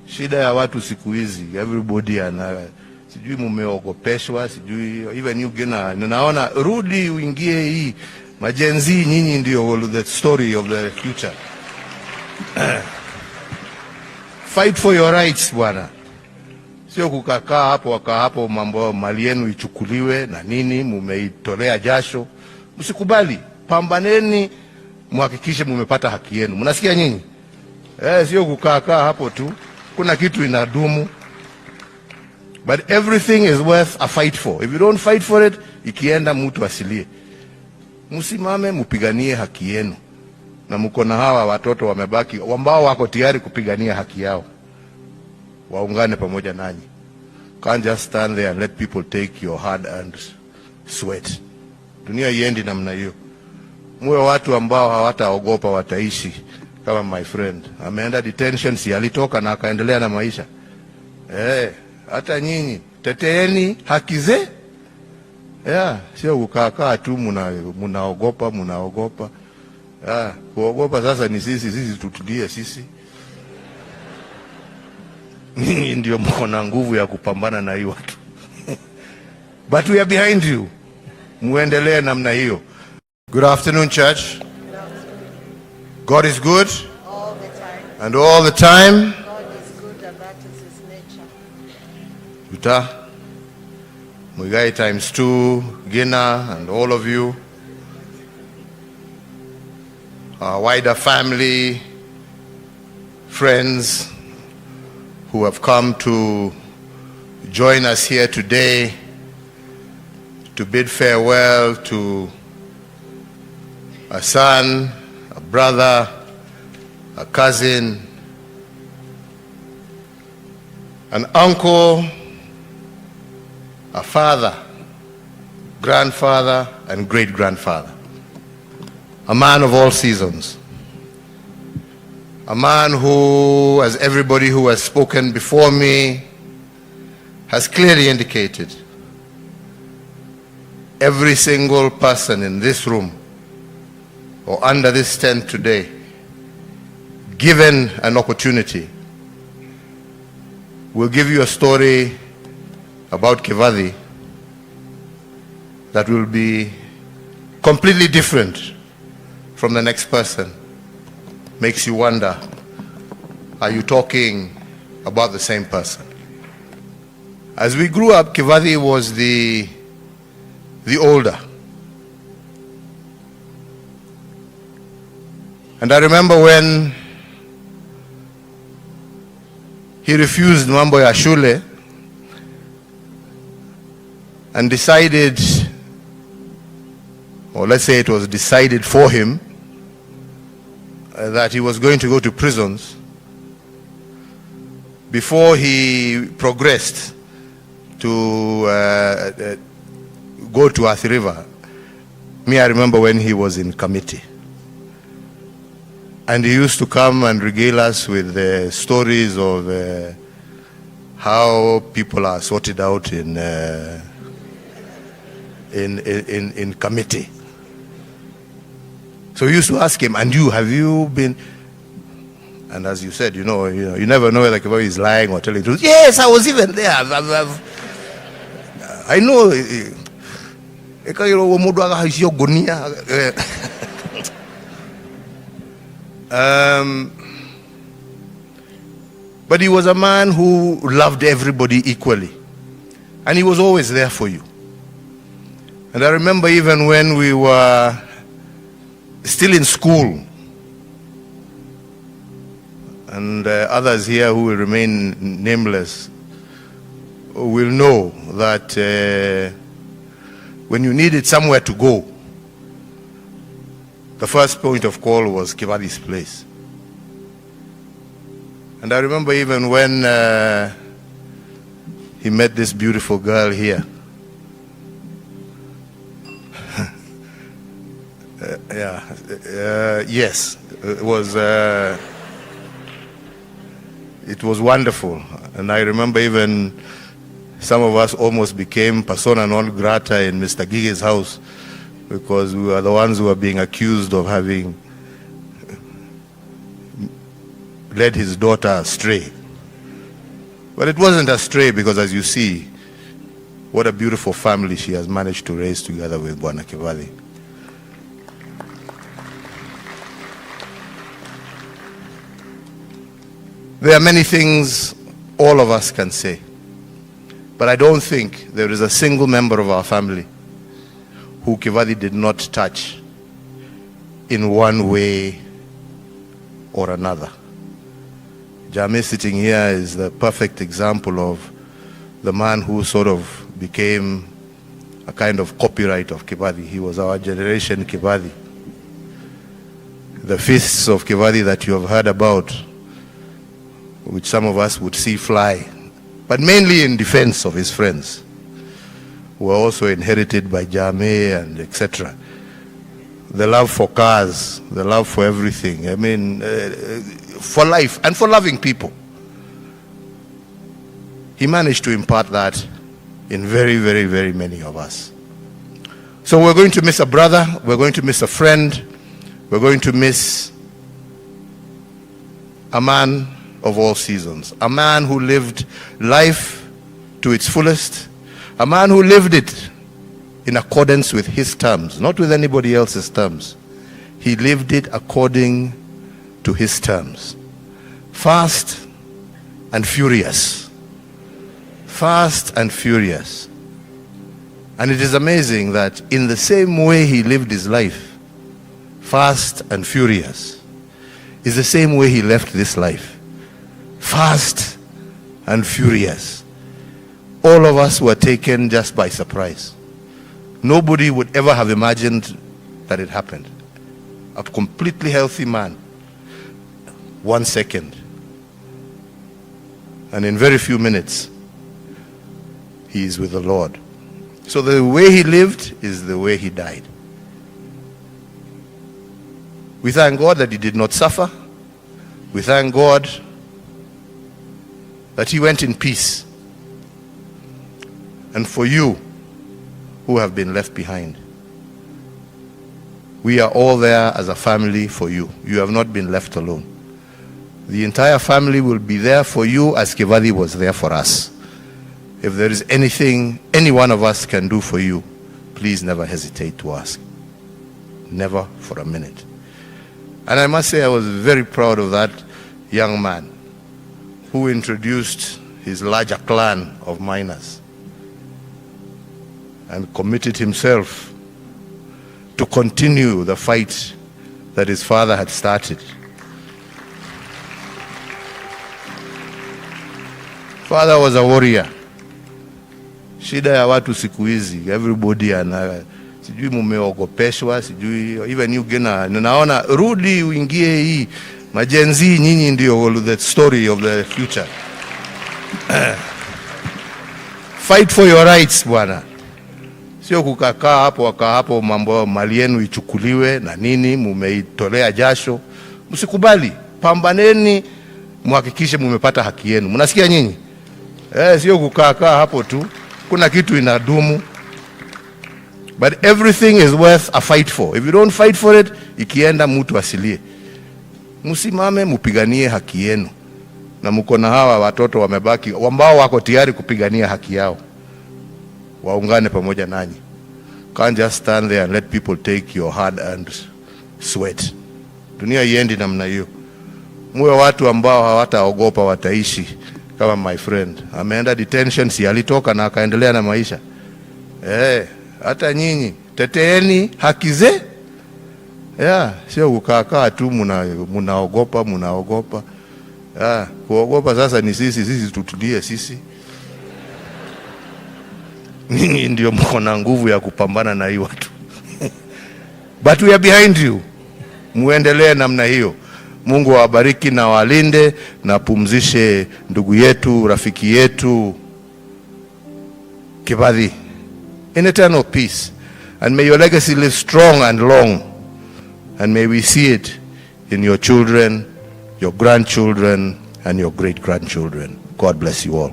Shida ya watu siku hizi, everybody sijui mumeogopeshwa, sijui even you gina, naona rudi uingie hii majenzi, nyinyi ndio the story of the future. Fight for your rights bwana, sio kukakaa hapo mambo mali yenu ichukuliwe na nini, mumeitolea jasho. Msikubali, pambaneni, muhakikishe mumepata haki yenu. Mnasikia nyinyi? Sio kukaa hapo tu, kuna kitu inadumu. But everything is worth a fight for. If you don't fight for it, ikienda mtu asilie. Msimame mupiganie haki yenu. Na mko na hawa watoto wamebaki ambao wako tayari kupigania haki yao. Waungane pamoja nanyi. Can't just stand there and let people take your hard earned sweat. Dunia iendi namna hiyo. Muwe watu ambao hawataogopa, wataishi kama my friend. Ameenda detention, si alitoka na akaendelea na maisha. Hata nyinyi teteeni haki ze. Sio kukaa tu munaogopa. Kuogopa sasa ni sisi tutulie sisi. Ninyi ndio mko na nguvu ya kupambana na hiyo watu. But we are behind you. Muendelee namna hiyo. Good afternoon, church. God is good. All the time. And all the time. God is good, and that is his nature. Uta, Muigai times 2, Gina, and all of you, our wider family, friends who have come to join us here today to bid farewell to a son, a brother, a cousin, an uncle, a father, grandfather, and great-grandfather. A man of all seasons. A man who, as everybody who has spoken before me has clearly indicated, every single person in this room or under this tent today, given an opportunity, will give you a story about Kivadi that will be completely different from the next person. Makes you wonder, are you talking about the same person? As we grew up, Kivadi was the older. And I remember when he refused mambo ya shule and decided, or let's say it was decided for him, that he was going to go to prisons before he progressed to go to Athi River. Me, I remember when he was in committee. And he used to come and regale us with stories of how people are sorted out in committee. So we used to ask him, and you, have you been? And as you said, you never know whether Kivadi is lying or telling the truth. Yes, I was even there. I know. But he was a man who loved everybody equally. And he was always there for you. And I remember even when we were still in school, and others here who will remain nameless will know that when you needed somewhere to go, the first point of call was Kivadi's place. And I remember even when he met this beautiful girl here. Yes, it was wonderful. And I remember even some of us almost became persona non grata in Mr. Gige's house because we were the ones who were being accused of having led his daughter astray. But it wasn't a stray, because as you see, what a beautiful family she has managed to raise together with Bwana Kibali. There are many things all of us can say, but I don't think there is a single member of our family who Kibali did not touch in one way or another. Jame sitting here is the perfect example of the man who sort of became a kind of copyright of Kibali. He was our generation Kibali. The fists of Kibali that you have heard about, which some of us would see fly, but mainly in defense of his friends, were also inherited by Jame and etc. The love for cars, the love for everything, I mean, for life and for loving people. He managed to impart that in very, very, very many of us. So we're going to miss a brother, we're going to miss a friend, we're going to miss a man of all seasons, a man who lived life to its fullest, a man who lived it in accordance with his terms, not with anybody else's terms. He lived it according to his terms. Fast and furious. Fast and furious. And it is amazing that in the same way he lived his life, fast and furious, is the same way he left this life. Fast and furious. All of us were taken just by surprise. Nobody would ever have imagined that it happened. A completely healthy man, 1 second, and in very few minutes, he is with the Lord. So the way he lived is the way he died. We thank God that he did not suffer. We thank God that he went in peace. And for you who have been left behind, we are all there as a family for you. You have not been left alone. The entire family will be there for you as Kibali was there for us. If there is anything any one of us can do for you, please never hesitate to ask. Never for a minute. And I must say I was very proud of that young man who introduced his larger clan of miners and committed himself to continue the fight that his father had started. Father was a warrior. Shida ya watu siku hizi, everybody ana sijui mumeogopeshwa, sijui even you gena, naona rudi uingie hii majenzi, nyinyi ndio the story of the future. Fight for your rights bwana. Sio kukakaa hapo wakaa hapo mambo mali yenu ichukuliwe na nini, mumeitolea jasho. Msikubali, pambaneni muhakikishe mumepata haki yenu. Mnasikia nyinyi? Sio kukaa hapo tu. Kuna kitu inadumu. But everything is worth a fight for. If you don't fight for it, ikienda mtu asilie. Msimame mupiganie haki yenu. Na mko na hawa watoto wamebaki ambao wako tayari kupigania haki yao. Waungane pamoja nanyi. Can't just stand there and let people take your hard earned sweat. Dunia iendi namna hiyo. Muwe watu ambao hawataogopa, wataishi kama my friend. Ameenda detention, si alitoka na akaendelea na maisha. Hata nyinyi teteeni haki ze. Sio kukaa tu mnaogopa. Kuogopa sasa ni sisi tutulie sisi. Ninyi ndio mko na nguvu ya kupambana na hii watu. But we are behind you. Muendelee namna hiyo. Mungu awabariki na walinde na pumzishe ndugu yetu, rafiki yetu Kibali in eternal peace. And may your legacy live strong and long. And may we see it in your children, your grandchildren, and your great-grandchildren. God bless you all.